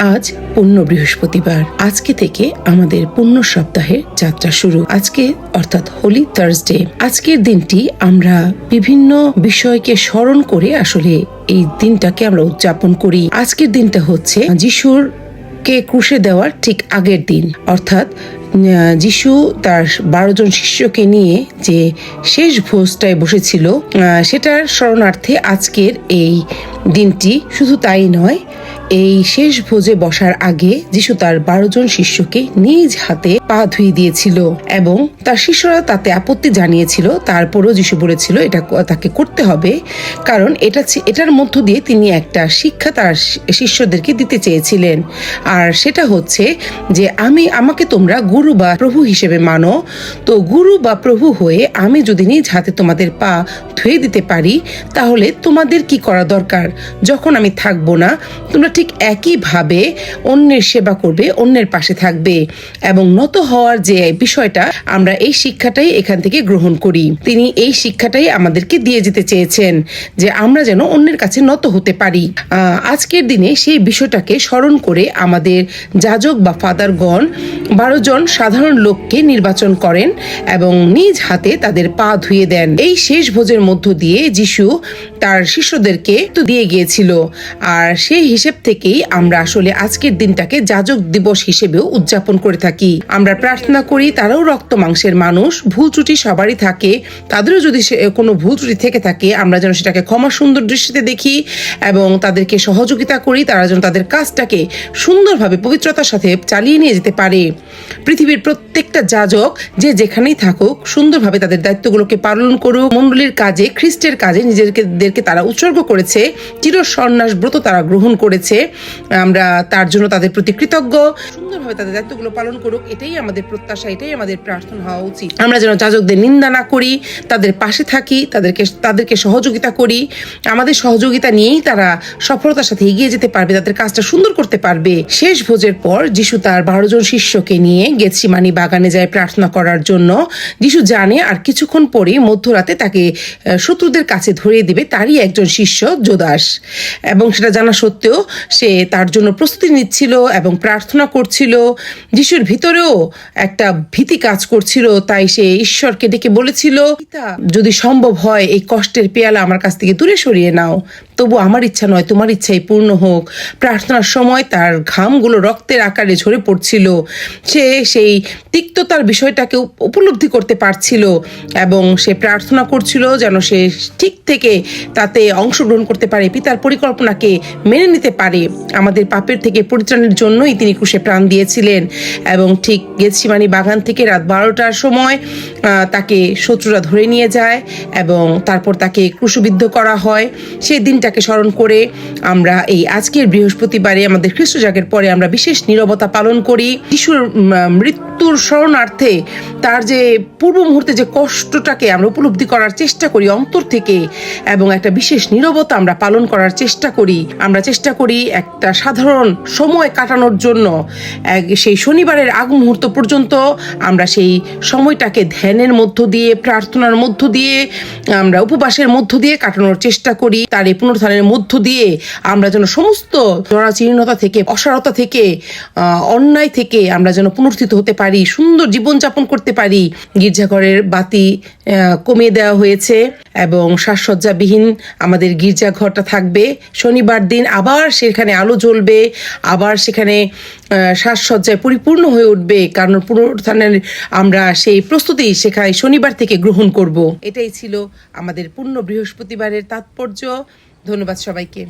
আজ পূর্ণ বৃহস্পতিবার। আজকে থেকে আমাদের পূর্ণ সপ্তাহের যাত্রা শুরু। আজকে অর্থাৎ হোলি থার্সডে। আজকের দিনটি আমরা বিভিন্ন বিষয়কে স্মরণ করে আসলে এই দিনটাকে আমরা উদযাপন করি। আজকের দিনটা হচ্ছে যিশুর কে ক্রুশে দেওয়ার ঠিক আগের দিন, অর্থাৎ যিশু তার 12 জন শিষ্যকে নিয়ে যে শেষ ভোজটায় বসেছিল সেটার স্মরণার্থে আজকের এই দিনটি। শুধু তাই নয়, এই শেষ ভোজে বসার আগে যিশু তার 12 জন শিষ্যকে নিজ হাতে পা ধুয়ে দিয়েছিল এবং তার শিষ্যরা তাতে আপত্তি জানিয়েছিল। তারপরেও যিশু বলেছিল এটা তাকে করতে হবে, কারণ এটার মধ্য দিয়ে তিনি একটা শিক্ষা তার শিষ্যদেরকে দিতে চেয়েছিলেন। আর সেটা হচ্ছে যে আমাকে তোমরা গুরু বা প্রভু হিসেবে মানো, তো গুরু বা প্রভু হয়ে আমি যদি নিজ হাতে তোমাদের পা ধুয়ে দিতে পারি, তাহলে তোমাদের কি করা দরকার? যখন আমি থাকবো না, তোমরা ঠিক একইভাবে অন্যের সেবা করবে, অন্যের পাশে থাকবে। এবং নত হওয়ার যে বিষয়টা, আমরা এই শিক্ষাটাই এখান থেকে গ্রহণ করি। তিনি এই শিক্ষাটাই আমাদেরকে দিয়ে যেতে চেয়েছেন যে আমরা যেন অন্যের কাছে নত হতে পারি। আজকের দিনে সেই বিষয়টাকে স্মরণ করে আমাদের যাজক বা ফাদারগণ 12 জন সাধারণ লোককে নির্বাচন করেন এবং নিজ হাতে তাদের পা ধুয়ে দেন। এই শেষ ভোজের মধ্য দিয়ে যিশু তার শিষ্যদেরকে তো দিয়ে গিয়েছিল। আর সেই হিসেব থেকেই আমরা আসলে আজকের দিনটাকে যাজক দিবস হিসেবেও উদযাপন করে থাকি। আমরা প্রার্থনা করি, তারাও রক্ত মাংসের মানুষ, ভুল ত্রুটি সবারই থাকে, তাদেরও যদি কোনো ভুল ত্রুটি থেকে থাকে আমরা যেন সেটাকে ক্ষমা সুন্দর দৃষ্টিতে দেখি এবং তাদেরকে সহযোগিতা করি, তারা যেন তাদের কাজটাকে সুন্দরভাবে পবিত্রতার সাথে চালিয়ে নিয়ে যেতে পারে। পৃথিবীর প্রত্যেকটা যাজক যে যেখানেই থাকুক সুন্দরভাবে তাদের দায়িত্বগুলোকে পালন করুক। মণ্ডলীর কাজে, খ্রিস্টের কাজে নিজেদেরকে তারা উৎসর্গ করেছে, চির সন্ন্যাস ব্রত তারা গ্রহণ করেছে। আমরা তার জন্য তাদের প্রতি কৃতজ্ঞ। সুন্দরভাবে তাদের দায়িত্বগুলো পালন করুক, এটাই আমাদের প্রত্যাশা, এটাই আমাদের প্রার্থনা হওয়া উচিত। আমরা যেন যাজকদের নিন্দা না করি, তাদের পাশে থাকি, তাদেরকে সহযোগিতা করি। আমাদের সহযোগিতা নিয়েই তারা সফলতার সাথে এগিয়ে যেতে পারবে, তাদের কাজটা সুন্দর করতে পারবে। শেষ ভোজের পর যিশু তার 12 জন শিষ্যকে নিয়ে গেতসেমানি বাগানে যায় প্রার্থনা করার জন্য। যিশু জানে আর কিছুক্ষণ পরেই মধ্যরাতে তাকে শত্রুদের কাছে ধরিয়ে দিবে তারই একজন শিষ্য জুদাস, এবং সেটা জানা সত্ত্বেও সে তার জন্য প্রস্তুতি নিচ্ছিল এবং প্রার্থনা করছিল। যিশুর ভিতরেও একটা ভীতি কাজ করছিল, তাই সে ঈশ্বরকে ডেকে বলেছিল, পিতা, যদি সম্ভব হয় এই কষ্টের পেয়ালা আমার কাছ থেকে দূরে সরিয়ে নাও, তবু আমার ইচ্ছা নয়, তোমার ইচ্ছাই পূর্ণ হোক। প্রার্থনার সময় তার ঘামগুলো রক্তের আকারে ঝরে পড়ছিল। সে সেই তিক্ততার বিষয়টাকে উপলব্ধি করতে পারছিল এবং সে প্রার্থনা করছিল যেন সে ঠিক থেকে তাতে অংশগ্রহণ করতে পারে, পিতার পরিকল্পনাকে মেনে নিতে পারে। আমাদের পাপের থেকে পরিত্রাণের জন্যই তিনি ক্রুশে প্রাণ দিয়েছিলেন। এবং ঠিক গেতসেমানি বাগান থেকে রাত 12টার সময় তাকে শত্রুরা ধরে নিয়ে যায় এবং তারপর তাকে ক্রুশবিদ্ধ করা হয়। সেই দিনটাকে স্মরণ করে আমরা এই আজকের বৃহস্পতিবারে আমাদের খ্রিস্ট জাগের পরে আমরা বিশেষ নীরবতা পালন করি। যিশুর মৃত্যুর স্মরণার্থে তার যে পূর্ব মুহূর্তে যে কষ্টটাকে আমরা উপলব্ধি করার চেষ্টা করি অন্তর থেকে, এবং একটা বিশেষ নীরবতা আমরা পালন করার চেষ্টা করি। আমরা চেষ্টা করি একটা সাধারণ সময় কাটানোর জন্য। সেই শনিবারের আগ মুহূর্ত পর্যন্ত আমরা সেই সময়টাকে ধ্যানের মধ্য দিয়ে, প্রার্থনার মধ্য দিয়ে, আমরা উপবাসের মধ্য দিয়ে কাটানোর চেষ্টা করি। তার এই পুনরুত্থানের মধ্য দিয়ে আমরা যেন সমস্ত জরাচীর্ণতা থেকে, অসারতা থেকে, অন্যায় থেকে আমরা যেন পুনরুত্থিত হতে পারি, সুন্দর জীবনযাপন করতে পারি। গির্জাঘরের বাতি কমিয়ে দেওয়া হয়েছে এবং সাজসজ্জাবিহীন আমাদের গির্জাঘরটা থাকবে। শনিবার দিন আবার সেখানে আলো জ্বলবে, আবার সেখানে সাজসজ্জায় পরিপূর্ণ হয়ে উঠবে, কারণ পুনরুত্থানের আমরা সেই প্রস্তুতি সেখানে শনিবার থেকে গ্রহণ করব। এটাই ছিল আমাদের পূর্ণ বৃহস্পতিবারের তাৎপর্য। ধন্যবাদ সবাইকে।